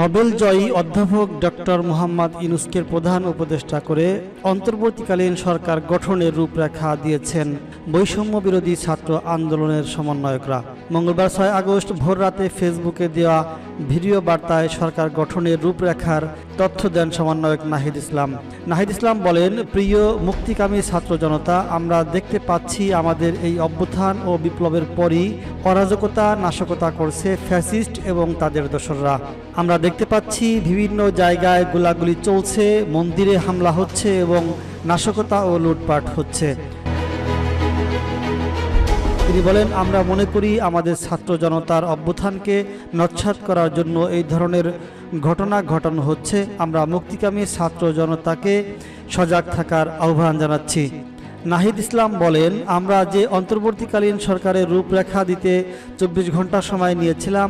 Nobel জয়ী অধ্যাপক doctor Mohammad ইউনূসকে প্রধান উপদেষ্টা করে অন্তর্বর্তীকালীন সরকার গঠনের রূপরেখা দিয়েছেন বৈষম্য বিরোধী ছাত্র আন্দোলনের সমন্বয়করা। মঙ্গলবার 6 আগস্ট ভোররাতে ফেসবুকে দেওয়া ভিডিও বার্তায় সরকার গঠনের রূপরেখার তথ্য দেন সমন্বয়ক নাহিদ ইসলাম। নাহিদ ইসলাম বলেন, প্রিয় মুক্তিকামী ছাত্র জনতা, আমরা দেখতে পাচ্ছি আমাদের এই অভ্যুত্থান ও বিপ্লবের পরই অরাজকতা নাশকতা করছে ফ্যাসিস্ট এবং তাদের দোসররা। আমরা দেখতে পাচ্ছি বিভিন্ন জায়গায় গোলাগুলি চলছে, মন্দিরে হামলা হচ্ছে এবং নাশকতা ও লুটপাট হচ্ছে। তিনি বলেন, আমরা মনে করি আমাদের ছাত্র জনতার অভ্যুত্থানকে নস্যাৎ করার জন্য এই ধরনের ঘটনা ঘটানো হচ্ছে। আমরা মুক্তিকামী ছাত্র জনতাকে সজাগ থাকার আহ্বান জানাচ্ছি। নাহিদ ইসলাম বলেন, আমরা যে অন্তর্বর্তীকালীন সরকারের রূপরেখা দিতে 24 ঘন্টা সময় নিয়েছিলাম,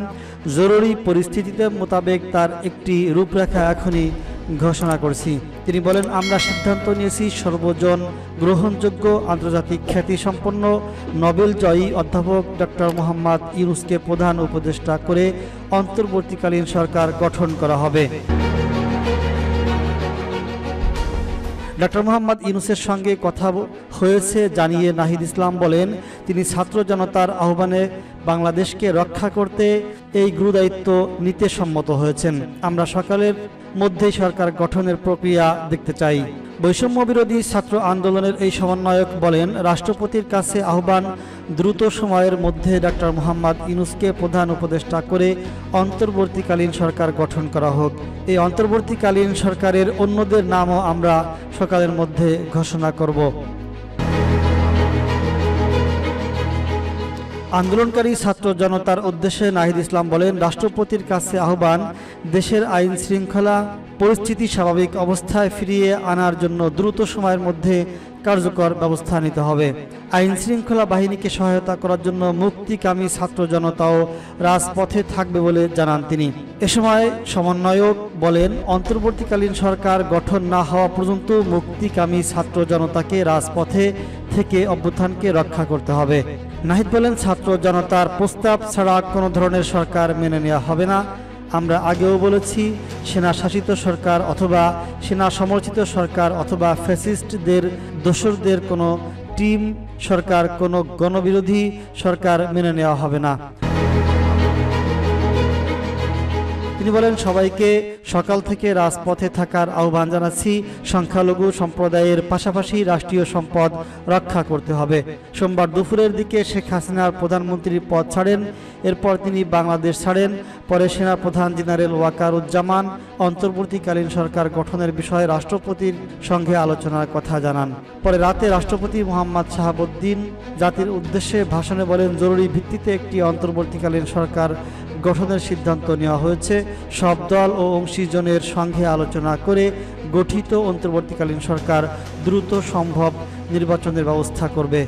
জরুরি পরিস্থিতিতে মোতাবেক তার একটি রূপরেখা এখনই ঘোষণা করছি। তিনি বলেন, আমরা সিদ্ধান্ত নিয়েছি সর্বজন গ্রহণযোগ্য আন্তর্জাতিক খ্যাতিসম্পন্ন নোবেল জয়ী অধ্যাপক ডক্টর মোহাম্মদ ইউনূসকে প্রধান উপদেষ্টা করে অন্তর্বর্তীকালীন সরকার গঠন করা হবে। ডক্টর মোহাম্মদ ইউনূসের সঙ্গে কথা হয়েছে জানিয়ে নাহিদ ইসলাম বলেন, তিনি ছাত্র জনতার আহ্বানে বাংলাদেশকে রক্ষা করতে এই গুরুদায়িত্ব নিতে সম্মত হয়েছেন। আমরা সকালের মধ্যেই সরকার গঠনের প্রক্রিয়া দেখতে চাই। বৈষম্য বিরোধী ছাত্র আন্দোলনের এই সমন্বয়ক বলেন, রাষ্ট্রপতির কাছে আহ্বান, দ্রুত সময়ের মধ্যে ডক্টর মোহাম্মদ ইউনূসকে প্রধান উপদেষ্টা করে অন্তর্বর্তীকালীন সরকার গঠন করা হোক। এই অন্তর্বর্তীকালীন সরকারের অন্যদের নামও আমরা সকালের মধ্যে ঘোষণা করব। আন্দোলনকারী ছাত্র জনতার উদ্দেশ্যে নাহিদ ইসলাম বলেন, রাষ্ট্রপতির কাছে আহ্বান, দেশের আইন শৃঙ্খলা পরিস্থিতি স্বাভাবিক অবস্থায় ফিরিয়ে আনার জন্য দ্রুত সময়ের মধ্যে কার্যকর ব্যবস্থা নিতে হবে। আইন শৃঙ্খলা বাহিনীকে সহায়তা করার জন্য মুক্তিকামী ছাত্র জনতাও রাজপথে থাকবে বলে জানান তিনি। এ সময় সমন্বয়ক বলেন, অন্তর্বর্তীকালীন সরকার গঠন না হওয়া পর্যন্ত মুক্তিকামী ছাত্র জনতাকে রাজপথে থেকে অভ্যুত্থানকে রক্ষা করতে হবে। নাহিদ বলেন, ছাত্র জনতার প্রস্তাব ছাড়া কোনো ধরনের সরকার মেনে নেওয়া হবে না। আমরা আগেও বলেছি, সেনা শাসিত সরকার অথবা সেনা সমর্থিত সরকার অথবা ফ্যাসিস্টদের দোসরদের কোনো টিম সরকার, কোনো গণবিরোধী সরকার মেনে নেওয়া হবে না। তিনি বলেন, সবাইকে সকাল থেকে রাজপথে থাকার আহ্বান জানাচ্ছি। সংখ্যালঘু সম্প্রদায়ের পাশাপাশি রাষ্ট্রীয় সম্পদ রক্ষা করতে হবে। সোমবার দুপুরের দিকে শেখ হাসিনার প্রধানমন্ত্রীর পদ ছাড়েন। এরপর তিনি বাংলাদেশ ছাড়েন। পরে সেনাপ্রধান জেনারেল ওয়াকারুজ্জামান অন্তর্বর্তীকালীন সরকার গঠনের বিষয়ে রাষ্ট্রপতির সঙ্গে আলোচনার কথা জানান। পরে রাতে রাষ্ট্রপতি মোহাম্মদ শাহাবুদ্দিন জাতির উদ্দেশ্যে ভাষণে বলেন, জরুরি ভিত্তিতে একটি অন্তর্বর্তীকালীন সরকার গঠনের সিদ্ধান্ত নেওয়া হয়েছে। সব দল ও অংশীজনের সঙ্গে আলোচনা করে গঠিত অন্তর্বর্তীকালীন সরকার দ্রুত সম্ভব নির্বাচনের ব্যবস্থা করবে।